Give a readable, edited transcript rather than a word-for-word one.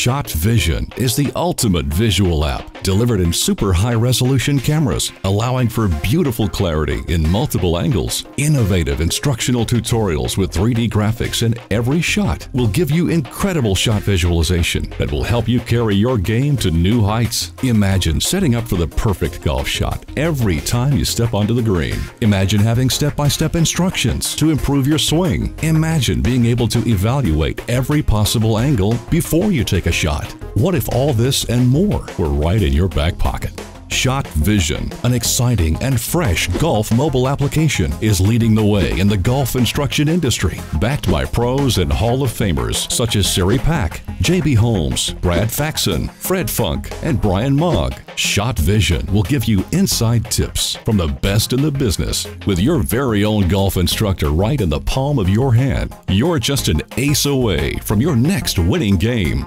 Shot Vision is the ultimate visual app, delivered in super high-resolution cameras, allowing for beautiful clarity in multiple angles. Innovative instructional tutorials with 3D graphics in every shot will give you incredible shot visualization that will help you carry your game to new heights. Imagine setting up for the perfect golf shot every time you step onto the green. Imagine having step-by-step instructions to improve your swing. Imagine being able to evaluate every possible angle before you take a shot. What if all this and more were right in your back pocket? Shot Vision, an exciting and fresh golf mobile application, is leading the way in the golf instruction industry. Backed by pros and Hall of Famers such as Siri Pack, J.B. Holmes, Brad Faxon, Fred Funk, and Brian Mogg, Shot Vision will give you inside tips from the best in the business. With your very own golf instructor right in the palm of your hand, you're just an ace away from your next winning game.